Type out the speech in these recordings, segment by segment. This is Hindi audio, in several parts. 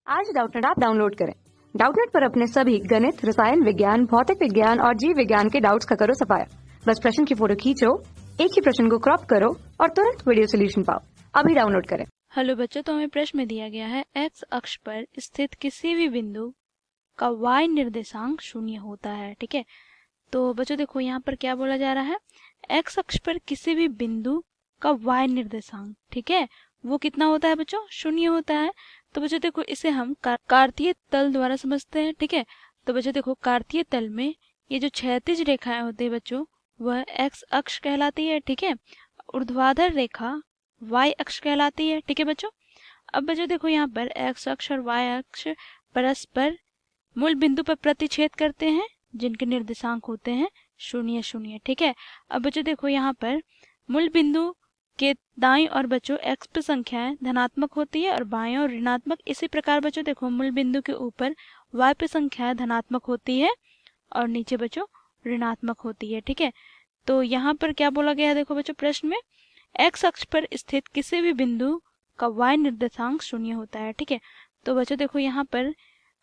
आज डाउटनेट ऐप डाउनलोड करें। डाउटनेट पर अपने सभी गणित, रसायन विज्ञान, भौतिक विज्ञान और जीव विज्ञान के डाउट्स का करो सफाया। बस प्रश्न की फोटो खींचो, एक ही प्रश्न को क्रॉप करो और तुरंत वीडियो सोल्यूशन पाओ। अभी डाउनलोड करें। हेलो बच्चों, तो हमें प्रश्न में दिया गया है एक्स अक्ष पर स्थित किसी भी बिंदु का y निर्देशांक शून्य होता है। ठीक है, तो बच्चों देखो यहाँ पर क्या बोला जा रहा है, एक्स अक्ष पर किसी भी बिंदु का y निर्देशांक, ठीक है, वो कितना होता है बच्चों, शून्य होता है। तो बच्चों देखो इसे हम कार्तीय तल द्वारा समझते हैं। ठीक है, तो बच्चों देखो कार्तीय तल में ये जो क्षैतिज रेखाएं होती है बच्चों, वह एक्स अक्ष कहलाती है। ठीक है, ऊर्ध्वाधर रेखा y अक्ष कहलाती है। ठीक है बच्चों, अब बच्चों देखो यहाँ पर x अक्ष और y अक्ष परस्पर मूल बिंदु पर प्रतिच्छेद करते हैं, जिनके निर्देशांक होते हैं शून्य शून्य। ठीक है, अब बच्चों देखो यहाँ पर मूल बिंदु के दाईं और बच्चों x पर संख्याएं धनात्मक होती है और बाएं और ऋणात्मक। इसी प्रकार बच्चों देखो मूल बिंदु के ऊपर y पे संख्याएं धनात्मक होती है और नीचे बच्चों ऋणात्मक होती है। ठीक है, तो यहाँ पर क्या बोला गया है, देखो बच्चों प्रश्न में एक्स अक्ष पर स्थित किसी भी बिंदु का y निर्देशांक शून्य होता है। ठीक है, तो बच्चों देखो यहाँ पर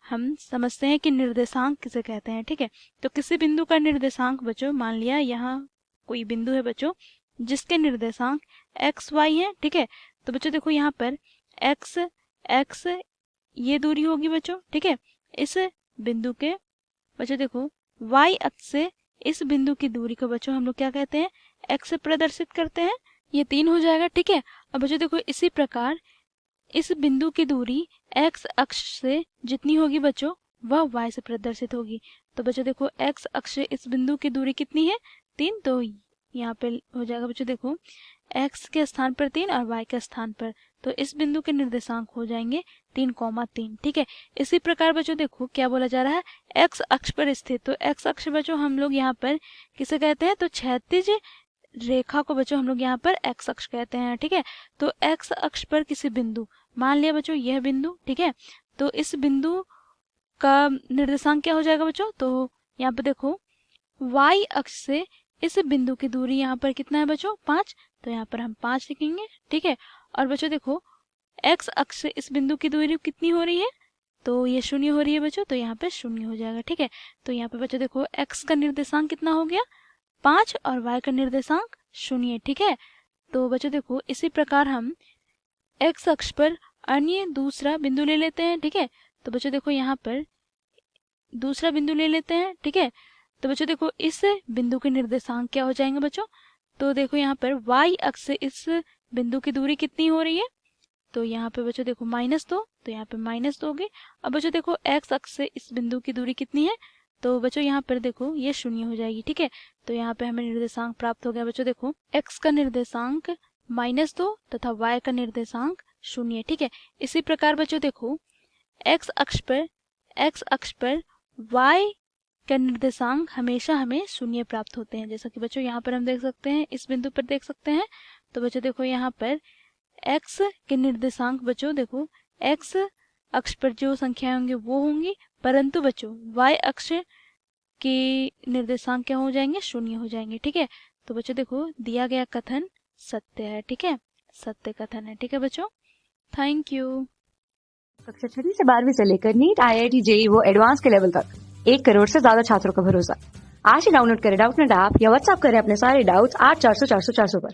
हम समझते हैं कि निर्देशांक किसे कहते हैं। ठीक है, तो किसी बिंदु का निर्देशांक बच्चों, मान लिया यहाँ कोई बिंदु है बच्चों जिसके निर्देशांक एक्स वाई है। ठीक है, तो बच्चों देखो यहाँ पर एक्स एक्स ये दूरी होगी बच्चों। ठीक है, इस बिंदु के बच्चों देखो y अक्ष से इस बिंदु की दूरी को बच्चों हम लोग क्या कहते हैं, x से प्रदर्शित करते हैं। ये 3 हो जाएगा। ठीक है, अब बच्चों देखो इसी प्रकार इस बिंदु की दूरी x अक्ष से जितनी होगी बच्चों, वह y से प्रदर्शित होगी। तो बच्चों देखो x अक्ष से इस बिंदु की दूरी कितनी है, 3, तो यहाँ पे हो जाएगा बच्चों देखो x के स्थान पर 3 और y के स्थान पर, तो इस बिंदु के निर्देशांक हो जाएंगे 3,3। ठीक है, इसी प्रकार बच्चों देखो क्या बोला जा रहा है, x अक्ष पर स्थित, तो x अक्ष बच्चों हम लोग यहाँ पर किसे कहते हैं, तो क्षैतिज रेखा को बच्चों हम लोग यहाँ पर x अक्ष कहते हैं। ठीक है, तो x अक्ष पर किसी बिंदु, मान लिया बच्चों यह बिंदु, ठीक है, तो इस बिंदु का निर्देशांक क्या हो जाएगा बच्चों, तो यहाँ पर देखो y अक्ष से इस बिंदु की दूरी यहाँ पर कितना है बच्चों, 5, तो यहाँ पर हम 5 लिखेंगे। ठीक है, और बच्चों देखो x अक्ष से इस बिंदु की दूरी कितनी हो रही है, तो ये शून्य हो रही है बच्चों, तो यहाँ पे शून्य हो जाएगा। ठीक है, तो यहाँ पे बच्चों देखो x का निर्देशांक कितना हो गया, 5, और y का निर्देशांक 0। ठीक है, तो बच्चों देखो इसी प्रकार हम x अक्ष पर अन्य दूसरा बिंदु ले लेते हैं। ठीक है, तो बच्चों देखो यहाँ पर दूसरा बिंदु ले लेते हैं। ठीक है, तो बच्चों देखो इस बिंदु के निर्देशांक क्या हो जाएंगे बच्चों, तो देखो यहाँ पर y अक्ष से इस बिंदु की दूरी कितनी हो रही है, तो यहाँ पे बच्चों देखो -2, तो यहाँ पे -2 होगी। अब बच्चों देखो x अक्ष से इस बिंदु की दूरी कितनी है, तो बच्चों यहाँ पर देखो ये 0 हो जाएगी। ठीक है, तो यहाँ पे हमें निर्देशांक प्राप्त हो गया बच्चों, देखो x का निर्देशांक -2 तथा y का निर्देशांक 0। ठीक है, इसी प्रकार बच्चों देखो x अक्ष पर y का निर्देशांक हमेशा हमें 0 प्राप्त होते हैं, जैसा कि बच्चों यहाँ पर हम देख सकते हैं, इस बिंदु पर देख सकते हैं। तो बच्चों देखो यहाँ पर x के निर्देशांक बच्चों देखो x अक्ष पर जो संख्याएं होंगी वो होंगी, परंतु बच्चों y अक्ष के निर्देशांक क्या हो जाएंगे, 0 हो जाएंगे। ठीक है, तो बच्चों देखो दिया गया कथन सत्य है। ठीक है, सत्य कथन है। ठीक है बच्चों, थैंक यू। कक्षा 6 से 12वीं से लेकर नीट, IIT, JEE वो एडवांस के लेवल तक 1 करोड़ से ज्यादा छात्रों का भरोसा। आज ही डाउनलोड करें डाउटनेट ऐप या व्हाट्सएप करें अपने सारे डाउट्स 8400 400 400 पर।